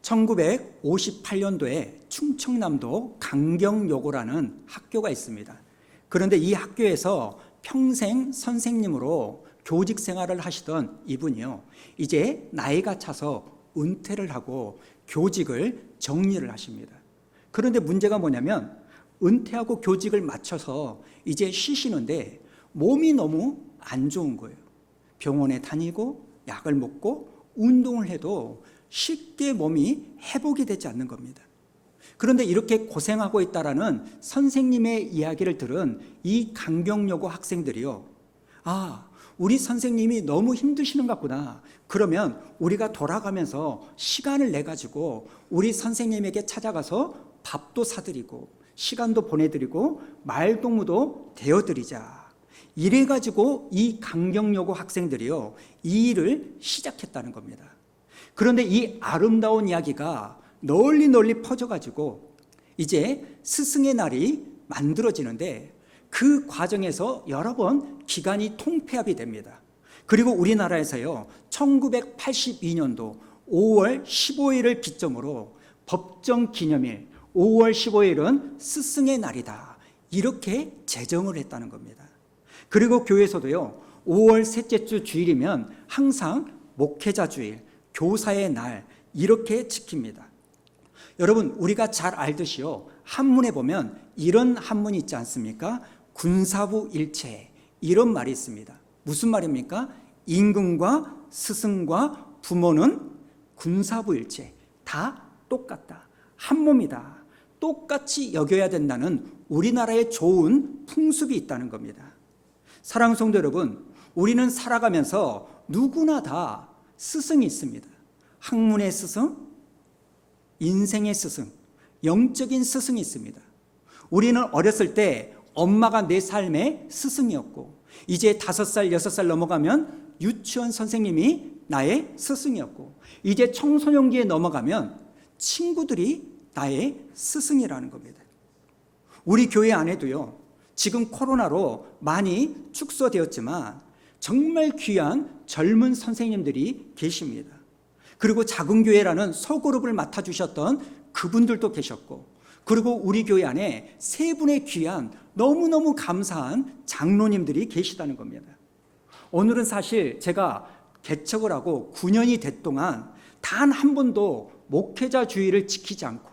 1958년도에 충청남도 강경여고라는 학교가 있습니다. 그런데 이 학교에서 평생 선생님으로 교직 생활을 하시던 이분이요, 이제 나이가 차서 은퇴를 하고 교직을 정리를 하십니다. 그런데 문제가 뭐냐면 은퇴하고 교직을 마쳐서 이제 쉬시는데 몸이 너무 안 좋은 거예요. 병원에 다니고 약을 먹고 운동을 해도 쉽게 몸이 회복이 되지 않는 겁니다. 그런데 이렇게 고생하고 있다라는 선생님의 이야기를 들은 이 강경여고 학생들이요, 우리 선생님이 너무 힘드시는 것 같구나. 그러면 우리가 돌아가면서 시간을 내 가지고 우리 선생님에게 찾아가서 밥도 사드리고 시간도 보내드리고 말동무도 되어드리자. 이래 가지고 이 강경여고 학생들이요, 이 일을 시작했다는 겁니다. 그런데 이 아름다운 이야기가 널리 퍼져가지고 이제 스승의 날이 만들어지는데 그 과정에서 여러 번 기간이 통폐합이 됩니다. 그리고 우리나라에서요, 1982년도 5월 15일을 기점으로 법정 기념일 5월 15일은 스승의 날이다, 이렇게 제정을 했다는 겁니다. 그리고 교회에서도요, 5월 셋째 주 주일이면 항상 목회자 주일, 교사의 날, 이렇게 지킵니다. 여러분, 우리가 잘 알듯이요, 한문에 보면 이런 한문이 있지 않습니까? 군사부 일체, 이런 말이 있습니다. 무슨 말입니까? 임금과 스승과 부모는 군사부 일체, 다 똑같다, 한 몸이다, 똑같이 여겨야 된다는 우리나라의 좋은 풍습이 있다는 겁니다. 사랑하는 성도 여러분, 우리는 살아가면서 누구나 다 스승이 있습니다. 학문의 스승, 인생의 스승, 영적인 스승이 있습니다. 우리는 어렸을 때 엄마가 내 삶의 스승이었고, 이제 5살, 6살 넘어가면 유치원 선생님이 나의 스승이었고, 이제 청소년기에 넘어가면 친구들이 나의 스승이라는 겁니다. 우리 교회 안에도요, 지금 코로나로 많이 축소되었지만 정말 귀한 젊은 선생님들이 계십니다. 그리고 작은 교회라는 소그룹을 맡아주셨던 그분들도 계셨고, 그리고 우리 교회 안에 3분의 귀한 너무너무 감사한 장로님들이 계시다는 겁니다. 오늘은 사실 제가 개척을 하고 9년이 됐 동안 단 한 번도 목회자 주의를 지키지 않고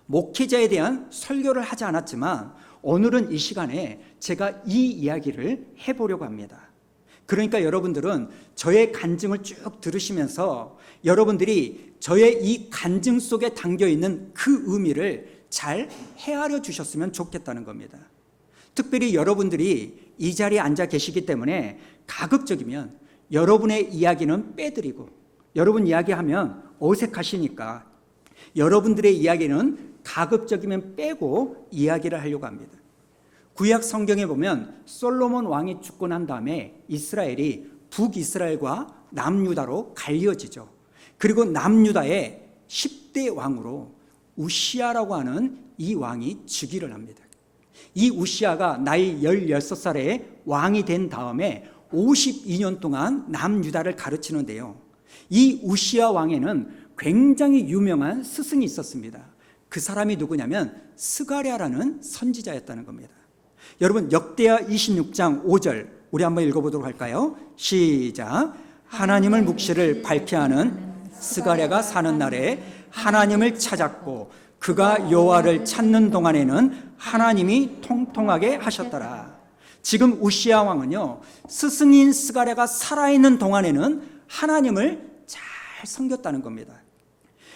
목회자에 대한 설교를 하지 않았지만, 오늘은 이 시간에 제가 이 이야기를 해보려고 합니다. 그러니까 여러분들은 저의 간증을 쭉 들으시면서 여러분들이 저의 이 간증 속에 담겨있는 그 의미를 잘 헤아려 주셨으면 좋겠다는 겁니다. 특별히 여러분들이 이 자리에 앉아 계시기 때문에 가급적이면 여러분의 이야기는 빼드리고, 여러분 이야기하면 어색하시니까 여러분들의 이야기는 가급적이면 빼고 이야기를 하려고 합니다. 구약 성경에 보면 솔로몬 왕이 죽고 난 다음에 이스라엘이 북이스라엘과 남유다로 갈려지죠. 그리고 남유다의 10대 왕으로 우시아라고 하는 이 왕이 즉위를 합니다. 이 우시아가 나이 16살에 왕이 된 다음에 52년 동안 남유다를 가르치는데요, 이 우시아 왕에는 굉장히 유명한 스승이 있었습니다. 그 사람이 누구냐면 스가랴라는 선지자였다는 겁니다. 여러분, 역대하 26장 5절 우리 한번 읽어보도록 할까요? 시작. 하나님을 묵시를 밝게 하는 스가랴가 사는 날에 하나님을 찾았고 그가 여호와를 찾는 동안에는 하나님이 통통하게 하셨더라. 지금 우시아 왕은요, 스승인 스가랴가 살아있는 동안에는 하나님을 잘 섬겼다는 겁니다.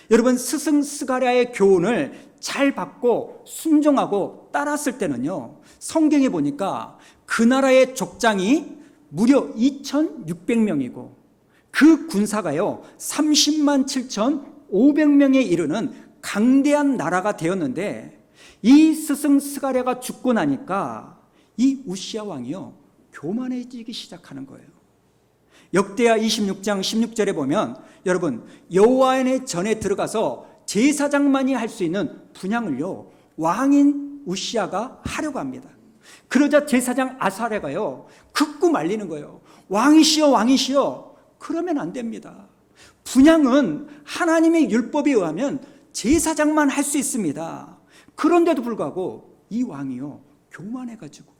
여러분, 스승 스가랴의 교훈을 잘 받고 순종하고 따랐을 때는요, 성경에 보니까 그 나라의 족장이 무려 2,600명이고 그 군사가요 30만 7,500명에 이르는 강대한 나라가 되었는데, 이 스승 스가랴가 죽고 나니까 이 우시아 왕이요 교만해지기 시작하는 거예요. 역대하 26장 16절에 보면 여러분, 여호와의 전에 들어가서 제사장만이 할 수 있는 분향을요 왕인 우시아가 하려고 합니다. 그러자 제사장 아사랴가요 극구 말리는 거예요. 왕이시여, 왕이시여, 그러면 안 됩니다. 분향은 하나님의 율법에 의하면 제사장만 할 수 있습니다. 그런데도 불구하고 이 왕이요, 교만해가지고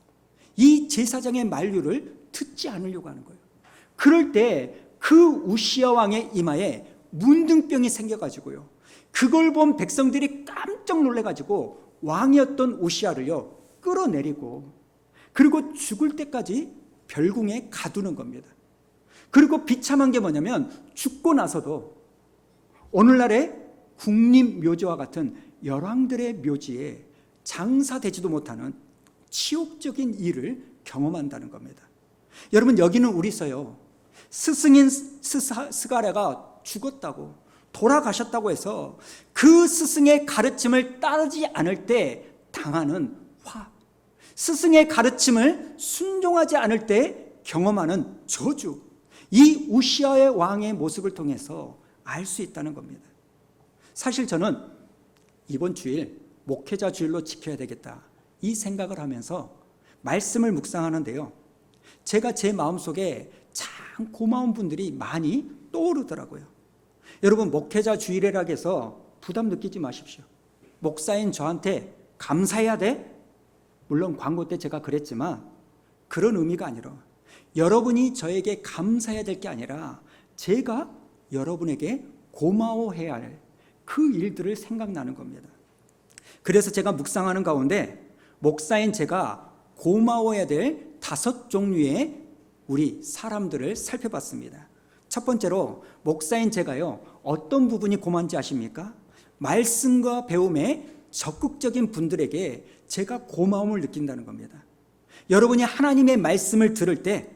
이 제사장의 만류를 듣지 않으려고 하는 거예요. 그럴 때 그 우시야 왕의 이마에 문둥병이 생겨가지고요, 그걸 본 백성들이 깜짝 놀래가지고 왕이었던 우시야를요 끌어내리고, 그리고 죽을 때까지 별궁에 가두는 겁니다. 그리고 비참한 게 뭐냐면, 죽고 나서도 오늘날의 국립묘지와 같은 열왕들의 묘지에 장사되지도 못하는 치욕적인 일을 경험한다는 겁니다. 여러분, 여기는 우리서요, 스승인 스가랴가 죽었다고, 돌아가셨다고 해서 그 스승의 가르침을 따르지 않을 때 당하는 화, 스승의 가르침을 순종하지 않을 때 경험하는 저주, 이 우시야의 왕의 모습을 통해서 알 수 있다는 겁니다. 사실 저는 이번 주일 목회자 주일로 지켜야 되겠다, 이 생각을 하면서 말씀을 묵상하는데요, 제가 제 마음속에 참 고마운 분들이 많이 떠오르더라고요. 여러분, 목회자 주일이라고 해서 부담 느끼지 마십시오. 목사인 저한테 감사해야 돼? 물론 광고 때 제가 그랬지만 그런 의미가 아니라, 여러분이 저에게 감사해야 될 게 아니라 제가 여러분에게 고마워해야 할 그 일들을 생각나는 겁니다. 그래서 제가 묵상하는 가운데 목사인 제가 고마워해야 될 5종류의 우리 사람들을 살펴봤습니다. 첫 번째로, 목사인 제가요, 어떤 부분이 고마운지 아십니까? 말씀과 배움에 적극적인 분들에게 제가 고마움을 느낀다는 겁니다. 여러분이 하나님의 말씀을 들을 때,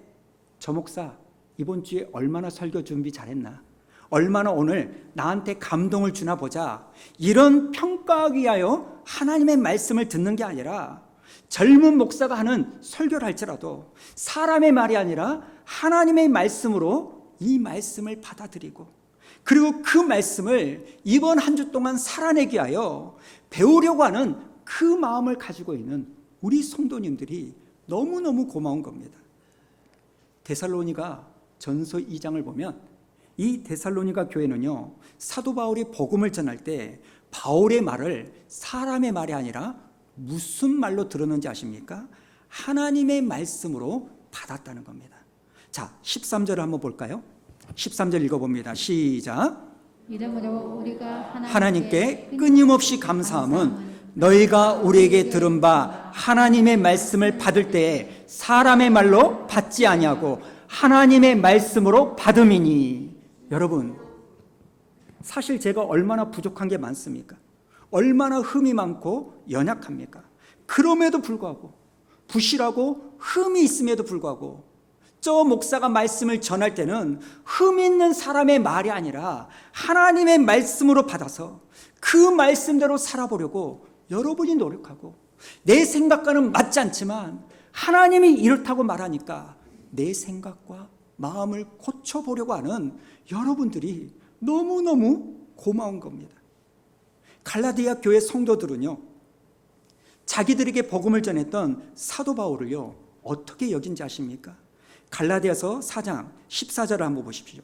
저 목사 이번 주에 얼마나 설교 준비 잘했나, 얼마나 오늘 나한테 감동을 주나 보자, 이런 평가하기 위하여 하나님의 말씀을 듣는 게 아니라, 젊은 목사가 하는 설교를 할지라도 사람의 말이 아니라 하나님의 말씀으로 이 말씀을 받아들이고, 그리고 그 말씀을 이번 한 주 동안 살아내기 위하여 배우려고 하는 그 마음을 가지고 있는 우리 성도님들이 너무너무 고마운 겁니다. 데살로니가 전서 2장을 보면, 이 데살로니가 교회는요, 사도 바울이 복음을 전할 때 바울의 말을 사람의 말이 아니라 무슨 말로 들었는지 아십니까? 하나님의 말씀으로 받았다는 겁니다. 자, 13절을 한번 볼까요? 13절 읽어봅니다. 시작. 이러므로 우리가 하나님께 끊임없이 감사함은 너희가 우리에게 들은 바 하나님의 말씀을 받을 때에 사람의 말로 받지 아니하고 하나님의 말씀으로 받음이니. 여러분, 사실 제가 얼마나 부족한 게 많습니까? 얼마나 흠이 많고 연약합니까? 그럼에도 불구하고, 부실하고 흠이 있음에도 불구하고, 저 목사가 말씀을 전할 때는 흠 있는 사람의 말이 아니라 하나님의 말씀으로 받아서 그 말씀대로 살아보려고 여러분이 노력하고, 내 생각과는 맞지 않지만 하나님이 이렇다고 말하니까 내 생각과 마음을 고쳐보려고 하는 여러분들이 너무너무 고마운 겁니다. 갈라디아 교회 성도들은요, 자기들에게 복음을 전했던 사도 바울을요, 어떻게 여긴지 아십니까? 갈라디아서 4장 14절을 한번 보십시오.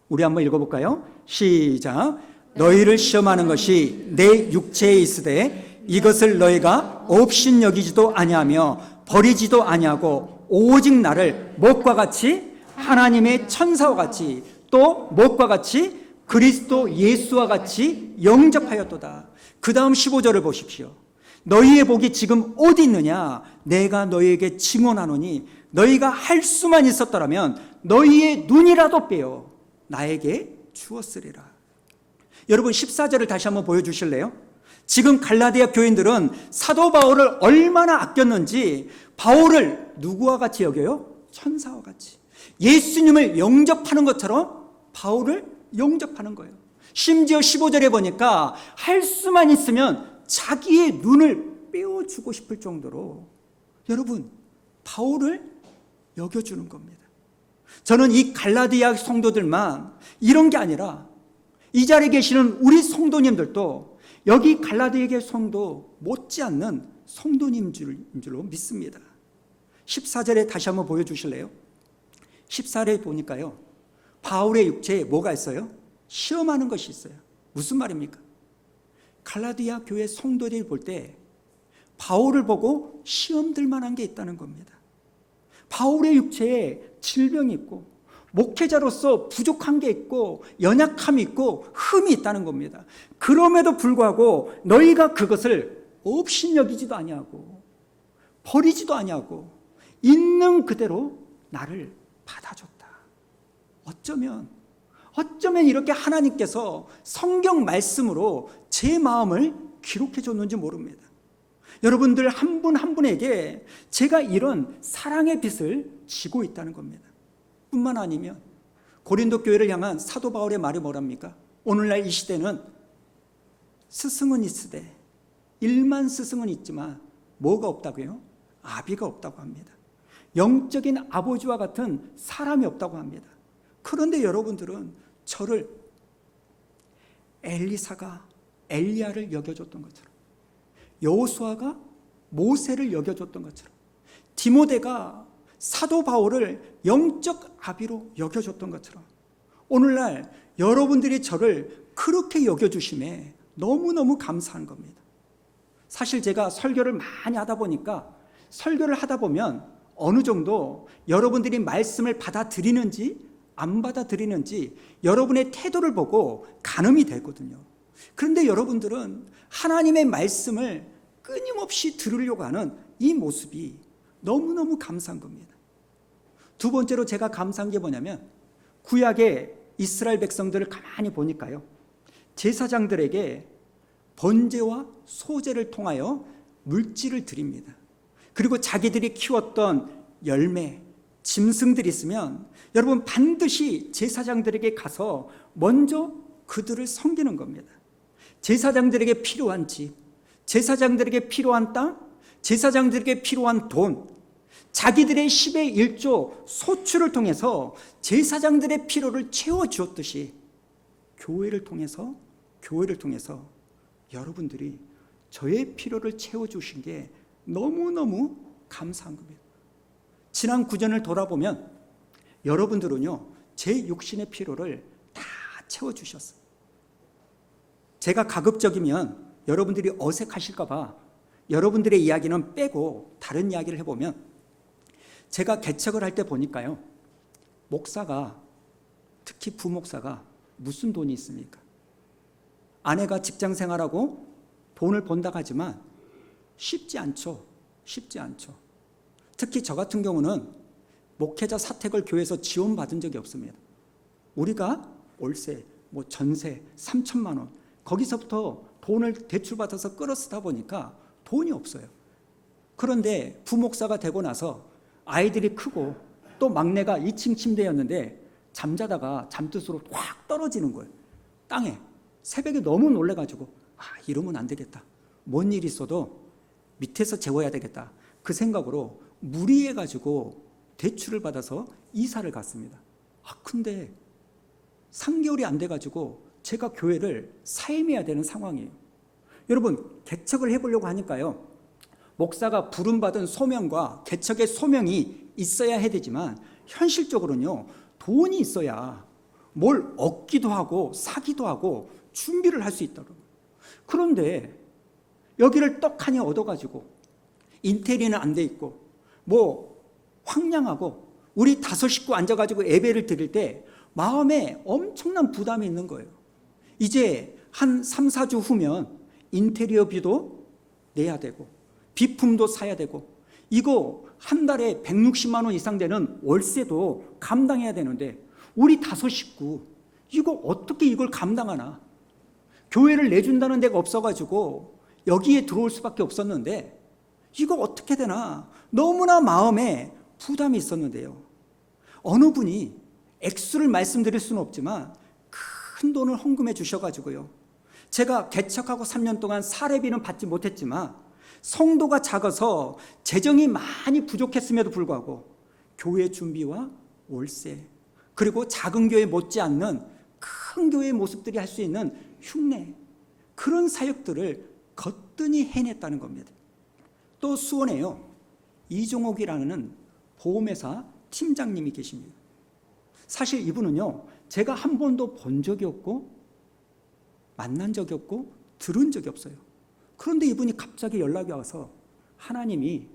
우리 한번 읽어볼까요? 시작. 너희를 시험하는 것이 내 육체에 있으되 이것을 너희가 없인 여기지도 아니하며 버리지도 아니하고 오직 나를 무엇과 같이, 하나님의 천사와 같이, 또 무엇과 같이, 그리스도 예수와 같이 영접하였도다. 그 다음 15절을 보십시오. 너희의 복이 지금 어디 있느냐? 내가 너희에게 증언하노니 너희가 할 수만 있었더라면 너희의 눈이라도 빼어 나에게 주었으리라. 여러분, 14절을 다시 한번 보여주실래요? 지금 갈라디아 교인들은 사도 바울을 얼마나 아꼈는지 바울을 누구와 같이 여겨요? 천사와 같이. 예수님을 영접하는 것처럼 바울을 영접하는 거예요. 심지어 15절에 보니까 할 수만 있으면 자기의 눈을 빼어주고 싶을 정도로 여러분, 바울을 여겨주는 겁니다. 저는 이 갈라디아 성도들만 이런 게 아니라 이 자리에 계시는 우리 성도님들도 여기 갈라디아 성도 못지않는 성도님 줄로 믿습니다. 14절에 다시 한번 보여주실래요? 14절에 보니까요, 바울의 육체에 뭐가 있어요? 시험하는 것이 있어요. 무슨 말입니까? 갈라디아 교회 성도들이 볼 때 바울을 보고 시험 들 만한 게 있다는 겁니다. 바울의 육체에 질병이 있고 목회자로서 부족한 게 있고 연약함이 있고 흠이 있다는 겁니다. 그럼에도 불구하고 너희가 그것을 업신여기지도 아니하고 버리지도 아니하고 있는 그대로 나를 받아줬다. 어쩌면 이렇게 하나님께서 성경 말씀으로 제 마음을 기록해 줬는지 모릅니다. 여러분들 한 분 한 분에게 제가 이런 사랑의 빛을 지고 있다는 겁니다. 뿐만 아니면 고린도 교회를 향한 사도 바울의 말이 뭐랍니까? 오늘날 이 시대는 스승은 있으되 일만 스승은 있지만 뭐가 없다고요? 아비가 없다고 합니다. 영적인 아버지와 같은 사람이 없다고 합니다. 그런데 여러분들은 저를 엘리사가 엘리야를 여겨줬던 것처럼, 여호수아가 모세를 여겨줬던 것처럼, 디모데가 사도 바울을 영적 아비로 여겨줬던 것처럼 오늘날 여러분들이 저를 그렇게 여겨주심에 너무너무 감사한 겁니다. 사실 제가 설교를 많이 하다 보니까 설교를 하다 보면 어느 정도 여러분들이 말씀을 받아들이는지 안 받아들이는지 여러분의 태도를 보고 가늠이 되거든요. 그런데 여러분들은 하나님의 말씀을 끊임없이 들으려고 하는 이 모습이 너무너무 감사한 겁니다. 두 번째로 제가 감사한 게 뭐냐면 구약의 이스라엘 백성들을 가만히 보니까요, 제사장들에게 번제와 소제를 통하여 물질을 드립니다. 그리고 자기들이 키웠던 열매, 짐승들이 있으면 여러분 반드시 제사장들에게 가서 먼저 그들을 섬기는 겁니다. 제사장들에게 필요한 집, 제사장들에게 필요한 땅, 제사장들에게 필요한 돈, 자기들의 10의 1조 소출을 통해서 제사장들의 필요를 채워주었듯이 교회를 통해서 여러분들이 저의 필요를 채워주신 게 너무너무 감사한 겁니다. 지난 9년을 돌아보면 여러분들은요, 제 육신의 필요를 다 채워주셨어요. 제가 가급적이면 여러분들이 어색하실까 봐 여러분들의 이야기는 빼고 다른 이야기를 해보면, 제가 개척을 할 때 보니까요, 목사가, 특히 부목사가 무슨 돈이 있습니까? 아내가 직장 생활하고 돈을 번다고 하지만 쉽지 않죠. 특히 저 같은 경우는 목회자 사택을 교회에서 지원받은 적이 없습니다. 우리가 월세, 전세 3천만 원, 거기서부터 돈을 대출받아서 끌어쓰다 보니까 돈이 없어요. 그런데 부목사가 되고 나서 아이들이 크고 또 막내가 2층 침대였는데 잠자다가 잠뜻으로 확 떨어지는 거예요. 땅에. 새벽에 너무 놀래가지고 이러면 안 되겠다. 뭔 일이 있어도 밑에서 재워야 되겠다. 그 생각으로 무리해가지고 대출을 받아서 이사를 갔습니다. 근데 3개월이 안 돼가지고 제가 교회를 사임해야 되는 상황이에요. 여러분, 개척을 해보려고 하니까요, 목사가 부름받은 소명과 개척의 소명이 있어야 해야 되지만 현실적으로는요, 돈이 있어야 뭘 얻기도 하고 사기도 하고 준비를 할 수 있다고. 그런데 여기를 떡하니 얻어가지고 인테리어는 안 돼 있고 황량하고 우리 5 식구 앉아가지고 예배를 드릴 때 마음에 엄청난 부담이 있는 거예요. 이제 한 3, 4주 후면 인테리어비도 내야 되고 비품도 사야 되고 이거 한 달에 160만 원 이상 되는 월세도 감당해야 되는데 우리 5 식구 이거 어떻게 이걸 감당하나. 교회를 내준다는 데가 없어가지고 여기에 들어올 수밖에 없었는데 이거 어떻게 되나 너무나 마음에 부담이 있었는데요, 어느 분이 액수를 말씀드릴 수는 없지만 큰 돈을 헌금해 주셔가지고요, 제가 개척하고 3년 동안 사례비는 받지 못했지만 성도가 작아서 재정이 많이 부족했음에도 불구하고 교회 준비와 월세, 그리고 작은 교회 못지않는 큰 교회의 모습들이 할 수 있는 흉내, 그런 사역들을 거뜬히 해냈다는 겁니다. 또 수원에요, 이종옥이라는 보험회사 팀장님이 계십니다. 사실 이분은요, 제가 한 번도 본 적이 없고 만난 적이 없고 들은 적이 없어요. 그런데 이분이 갑자기 연락이 와서 하나님이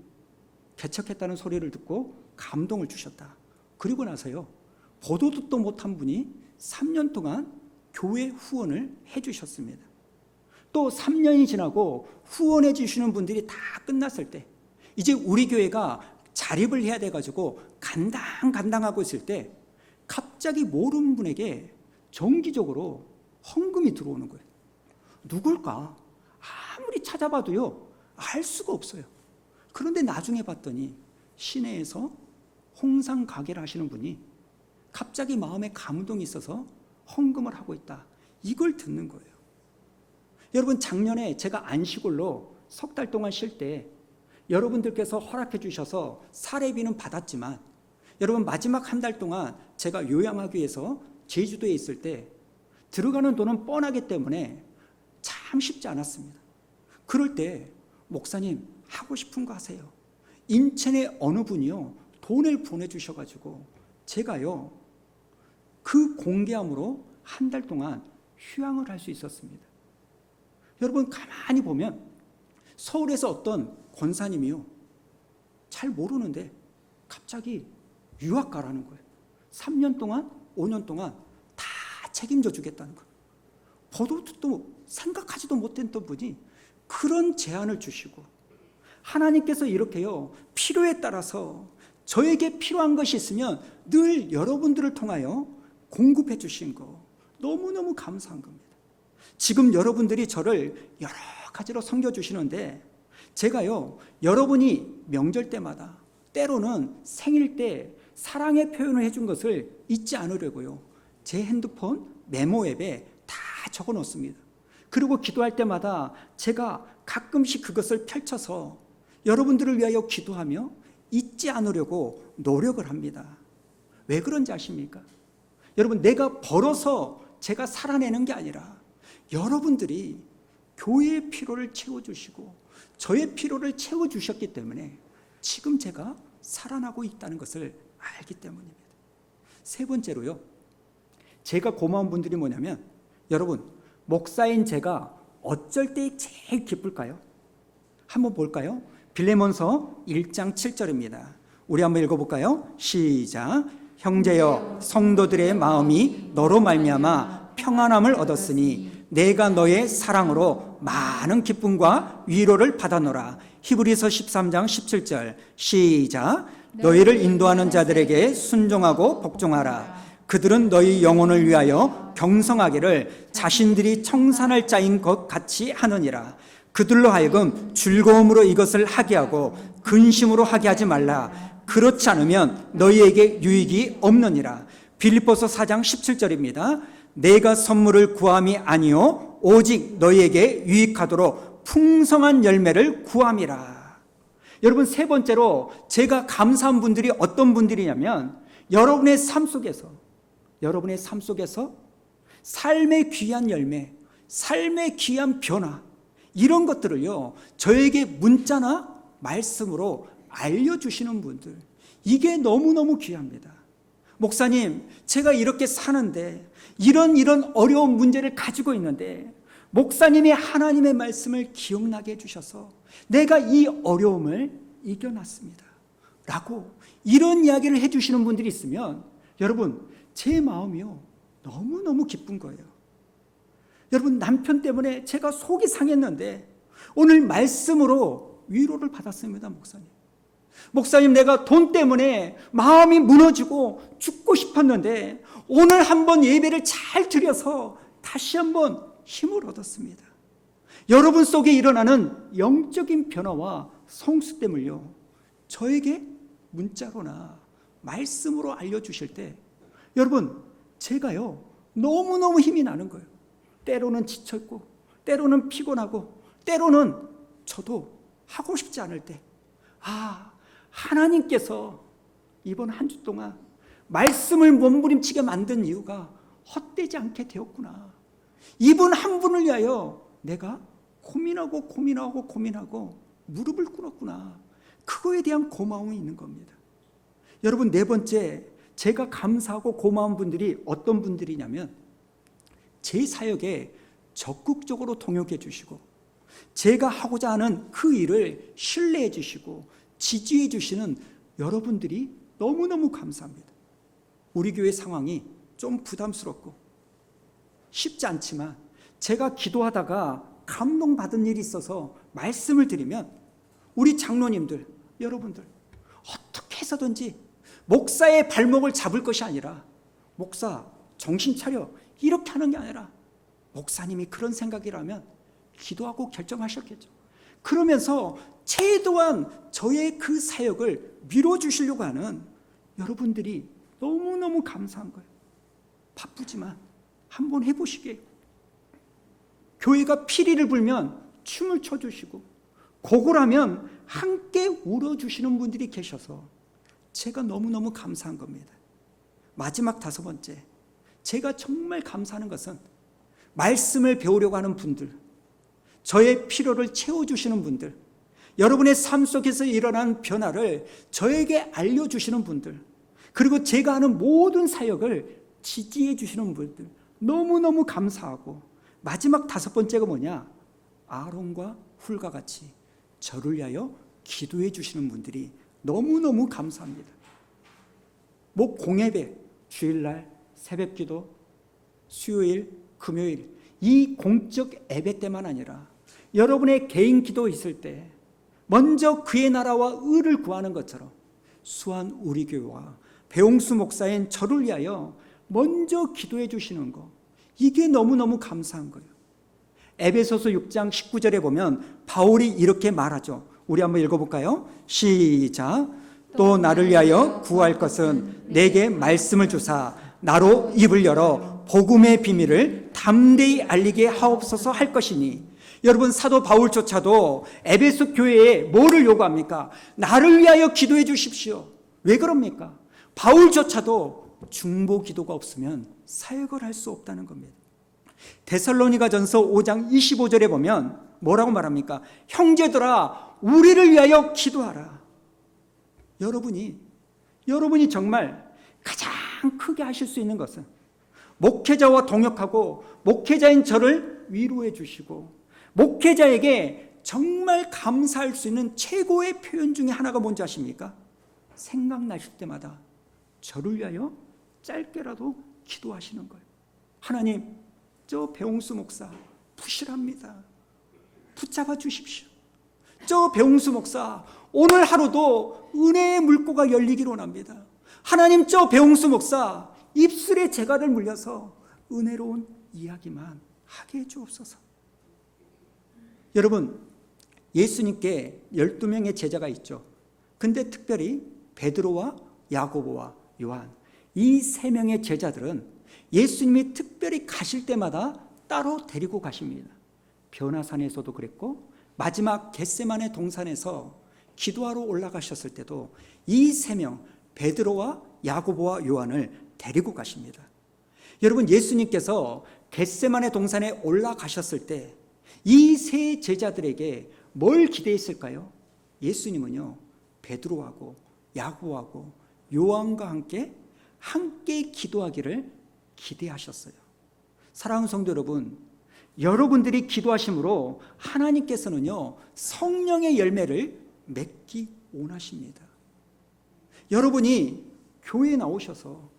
개척했다는 소리를 듣고 감동을 주셨다. 그리고 나서요, 보도 듣도 못한 분이 3년 동안 교회 후원을 해주셨습니다. 또 3년이 지나고 후원해 주시는 분들이 다 끝났을 때 이제 우리 교회가 자립을 해야 돼가지고 간당간당하고 있을 때 갑자기 모르는 분에게 정기적으로 헌금이 들어오는 거예요. 누굴까? 아무리 찾아봐도요, 알 수가 없어요. 그런데 나중에 봤더니 시내에서 홍상 가게를 하시는 분이 갑자기 마음에 감동이 있어서 헌금을 하고 있다. 이걸 듣는 거예요. 여러분, 작년에 제가 안식일로 석 달 동안 쉴 때 여러분들께서 허락해 주셔서 사례비는 받았지만 여러분, 마지막 한 달 동안 제가 요양하기 위해서 제주도에 있을 때 들어가는 돈은 뻔하기 때문에 참 쉽지 않았습니다. 그럴 때 목사님 하고 싶은 거 하세요. 인천의 어느 분이요 돈을 보내주셔가지고 제가요 그 공개함으로 한 달 동안 휴양을 할 수 있었습니다. 여러분, 가만히 보면 서울에서 어떤 권사님이요 잘 모르는데 갑자기 유학 가라는 거예요. 3년 동안 5년 동안 다 책임져 주겠다는 거예요. 보도도 생각하지도 못했던 분이 그런 제안을 주시고, 하나님께서 이렇게요 필요에 따라서 저에게 필요한 것이 있으면 늘 여러분들을 통하여 공급해 주신 거 너무너무 감사한 겁니다. 지금 여러분들이 저를 여러 가지로 섬겨주시는데 제가요 여러분이 명절 때마다 때로는 생일 때 사랑의 표현을 해준 것을 잊지 않으려고요 제 핸드폰 메모 앱에 다 적어 놓습니다. 그리고 기도할 때마다 제가 가끔씩 그것을 펼쳐서 여러분들을 위하여 기도하며 잊지 않으려고 노력을 합니다. 왜 그런지 아십니까? 여러분, 내가 벌어서 제가 살아내는 게 아니라 여러분들이 교회의 필요를 채워주시고 저의 필요를 채워주셨기 때문에 지금 제가 살아나고 있다는 것을 알기 때문입니다. 세 번째로요, 제가 고마운 분들이 뭐냐면, 여러분, 목사인 제가 어쩔 때 제일 기쁠까요? 한번 볼까요? 빌레몬서 1장 7절입니다. 우리 한번 읽어볼까요? 시작. 형제여, 성도들의 마음이 너로 말미암아 평안함을 얻었으니 내가 너의 사랑으로 많은 기쁨과 위로를 받아노라. 히브리서 13장 17절 시작. 너희를 인도하는 자들에게 순종하고 복종하라. 그들은 너희 영혼을 위하여 경성하기를 자신들이 청산할 자인 것 같이 하느니라. 그들로 하여금 즐거움으로 이것을 하게 하고 근심으로 하게 하지 말라. 그렇지 않으면 너희에게 유익이 없느니라. 빌립보서 4장 17절입니다. 내가 선물을 구함이 아니요 오직 너희에게 유익하도록 풍성한 열매를 구함이라. 여러분, 세 번째로 제가 감사한 분들이 어떤 분들이냐면 여러분의 삶 속에서 삶의 귀한 열매, 삶의 귀한 변화, 이런 것들을요 저에게 문자나 말씀으로 알려주시는 분들, 이게 너무너무 귀합니다. 목사님, 제가 이렇게 사는데 이런 어려운 문제를 가지고 있는데 목사님이 하나님의 말씀을 기억나게 해주셔서 내가 이 어려움을 이겨놨습니다 라고 이런 이야기를 해주시는 분들이 있으면 여러분, 제 마음이요 너무너무 기쁜 거예요. 여러분, 남편 때문에 제가 속이 상했는데 오늘 말씀으로 위로를 받았습니다. 목사님, 내가 돈 때문에 마음이 무너지고 죽고 싶었는데 오늘 한번 예배를 잘 드려서 다시 한번 힘을 얻었습니다. 여러분 속에 일어나는 영적인 변화와 성숙됨을요 저에게 문자로나 말씀으로 알려주실 때 여러분, 제가요 너무너무 힘이 나는 거예요. 때로는 지쳤고 때로는 피곤하고 때로는 저도 하고 싶지 않을 때, 하나님께서 이번 한 주 동안 말씀을 몸부림치게 만든 이유가 헛되지 않게 되었구나. 이분 한 분을 위하여 내가 고민하고 무릎을 꿇었구나. 그거에 대한 고마움이 있는 겁니다. 여러분, 네 번째, 제가 감사하고 고마운 분들이 어떤 분들이냐면 제 사역에 적극적으로 동역해 주시고 제가 하고자 하는 그 일을 신뢰해 주시고 지지해 주시는 여러분들이 너무너무 감사합니다. 우리 교회 상황이 좀 부담스럽고 쉽지 않지만 제가 기도하다가 감동받은 일이 있어서 말씀을 드리면 우리 장로님들, 여러분들 어떻게 해서든지 목사의 발목을 잡을 것이 아니라 목사 정신 차려 이렇게 하는 게 아니라 목사님이 그런 생각이라면 기도하고 결정하셨겠죠. 그러면서 최대한 저의 그 사역을 밀어주시려고 하는 여러분들이 너무너무 감사한 거예요. 바쁘지만 한번 해보시게. 교회가 피리를 불면 춤을 춰주시고 곡을 하면 함께 울어주시는 분들이 계셔서 제가 너무너무 감사한 겁니다. 마지막 5번째, 제가 정말 감사하는 것은 말씀을 배우려고 하는 분들, 저의 필요를 채워주시는 분들, 여러분의 삶 속에서 일어난 변화를 저에게 알려주시는 분들, 그리고 제가 하는 모든 사역을 지지해 주시는 분들 너무너무 감사하고, 마지막 5번째가 뭐냐, 아론과 훌과 같이 저를 위하여 기도해 주시는 분들이 너무너무 감사합니다. 뭐 공예배, 주일날 새벽기도, 수요일, 금요일 이 공적 예배 때만 아니라 여러분의 개인 기도 있을 때 먼저 그의 나라와 의를 구하는 것처럼 수완 우리 교회와 배용수 목사인 저를 위하여 먼저 기도해 주시는 거, 이게 너무너무 감사한 거예요. 에베소서 6장 19절에 보면 바울이 이렇게 말하죠. 우리 한번 읽어볼까요? 시작. 또 나를 위하여 구할 것은 내게 말씀을 주사 나로 입을 열어 복음의 비밀을 담대히 알리게 하옵소서 할 것이니. 여러분, 사도 바울조차도 에베소 교회에 뭐를 요구합니까? 나를 위하여 기도해 주십시오. 왜 그럽니까? 바울조차도 중보 기도가 없으면 사역을 할 수 없다는 겁니다. 데살로니가전서 5장 25절에 보면 뭐라고 말합니까? 형제들아 우리를 위하여 기도하라. 여러분이 정말 가장 크게 하실 수 있는 것은 목회자와 동역하고 목회자인 저를 위로해 주시고 목회자에게 정말 감사할 수 있는 최고의 표현 중에 하나가 뭔지 아십니까? 생각나실 때마다 저를 위하여 짧게라도 기도하시는 거예요. 하나님, 저 배용수 목사 부실합니다. 붙잡아 주십시오. 저 배용수 목사 오늘 하루도 은혜의 물고가 열리기를 원합니다. 하나님, 저 배용수 목사 입술에 재갈을 물려서 은혜로운 이야기만 하게 해주옵소서. 여러분, 예수님께 12명의 제자가 있죠. 근데 특별히 베드로와 야고보와 요한, 이 3명의 제자들은 예수님이 특별히 가실 때마다 따로 데리고 가십니다. 변화산에서도 그랬고 마지막 겟세마네 동산에서 기도하러 올라가셨을 때도 이 3명 베드로와 야고보와 요한을 데리고 가십니다. 여러분, 예수님께서 겟세마네 동산에 올라가셨을 때 이 3 제자들에게 뭘 기대했을까요? 예수님은요, 베드로하고 야고보하고 요한과 함께 기도하기를 기대하셨어요. 사랑하는 성도 여러분, 여러분들이 기도하심으로 하나님께서는요 성령의 열매를 맺기 원하십니다. 여러분이 교회에 나오셔서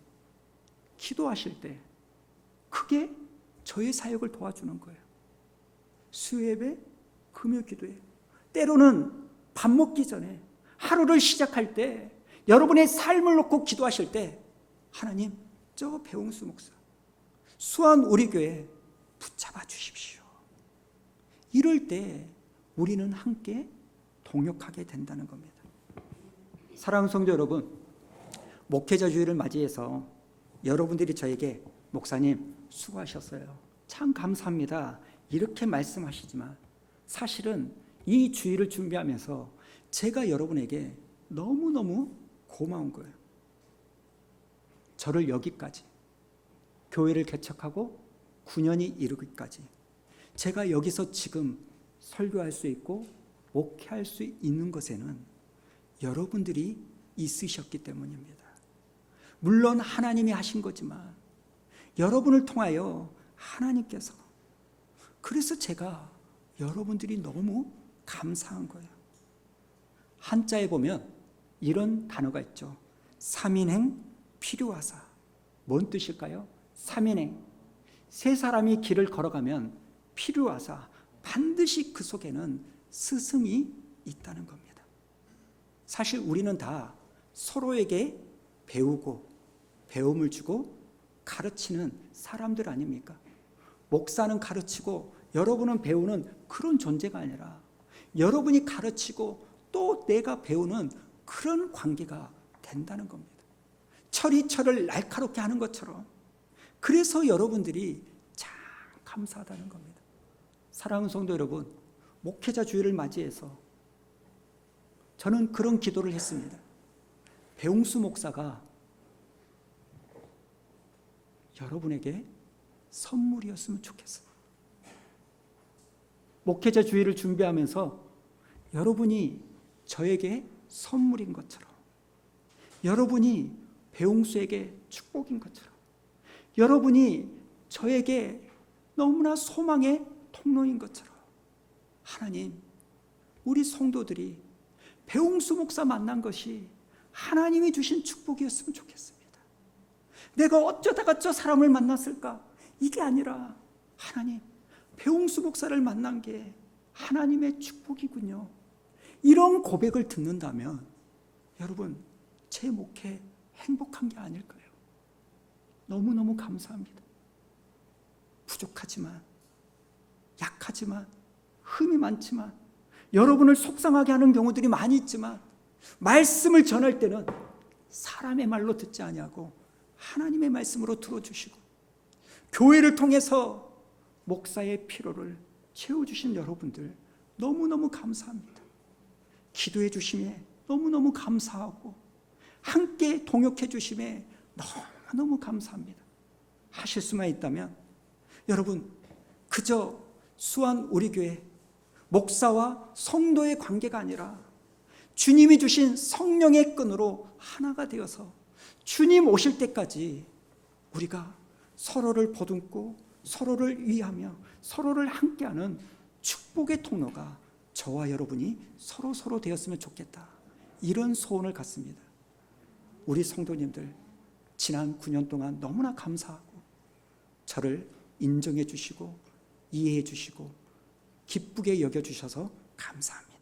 기도하실 때 그게 저의 사역을 도와주는 거예요. 수요예배, 금요기도에 때로는 밥 먹기 전에 하루를 시작할 때 여러분의 삶을 놓고 기도하실 때 하나님, 저 배용수 목사 수완 우리 교회 붙잡아 주십시오. 이럴 때 우리는 함께 동역하게 된다는 겁니다. 사랑하는 성도 여러분, 목회자 주일을 맞이해서 여러분들이 저에게 목사님 수고하셨어요, 참 감사합니다, 이렇게 말씀하시지만 사실은 이 주일을 준비하면서 제가 여러분에게 너무너무 고마운 거예요. 저를 여기까지 교회를 개척하고 9년이 이르기까지 제가 여기서 지금 설교할 수 있고 목회할 수 있는 것에는 여러분들이 있으셨기 때문입니다. 물론 하나님이 하신 거지만 여러분을 통하여 하나님께서, 그래서 제가 여러분들이 너무 감사한 거예요. 한자에 보면 이런 단어가 있죠. 삼인행 필요하사. 뭔 뜻일까요? 삼인행. 세 사람이 길을 걸어가면 필요하사, 반드시 그 속에는 스승이 있다는 겁니다. 사실 우리는 다 서로에게 배우고 배움을 주고 가르치는 사람들 아닙니까? 목사는 가르치고 여러분은 배우는 그런 존재가 아니라 여러분이 가르치고 또 내가 배우는 그런 관계가 된다는 겁니다. 철이 철을 날카롭게 하는 것처럼. 그래서 여러분들이 참 감사하다는 겁니다. 사랑하는 성도 여러분, 목회자 주일을 맞이해서 저는 그런 기도를 했습니다. 배용수 목사가 여러분에게 선물이었으면 좋겠어요. 목회자 주일을 준비하면서 여러분이 저에게 선물인 것처럼, 여러분이 배용수에게 축복인 것처럼, 여러분이 저에게 너무나 소망의 통로인 것처럼, 하나님, 우리 성도들이 배용수 목사 만난 것이 하나님이 주신 축복이었으면 좋겠습니다. 내가 어쩌다가 저 사람을 만났을까? 이게 아니라 하나님, 배용수 목사를 만난 게 하나님의 축복이군요. 이런 고백을 듣는다면 여러분, 제 목회 행복한 게 아닐까요? 너무너무 감사합니다. 부족하지만, 약하지만, 흠이 많지만, 여러분을 속상하게 하는 경우들이 많이 있지만, 말씀을 전할 때는 사람의 말로 듣지 아니하고 하나님의 말씀으로 들어주시고, 교회를 통해서 목사의 필요를 채워주신 여러분들 너무너무 감사합니다. 기도해 주심에 너무너무 감사하고, 함께 동역해 주심에 너무너무 감사합니다. 하실 수만 있다면 여러분, 그저 수원 우리 교회 목사와 성도의 관계가 아니라 주님이 주신 성령의 끈으로 하나가 되어서 주님 오실 때까지 우리가 서로를 보듬고 서로를 위하며 서로를 함께하는 축복의 통로가 저와 여러분이 서로 되었으면 좋겠다, 이런 소원을 갖습니다. 우리 성도님들 지난 9년 동안 너무나 감사하고 저를 인정해 주시고 이해해 주시고 기쁘게 여겨주셔서 감사합니다.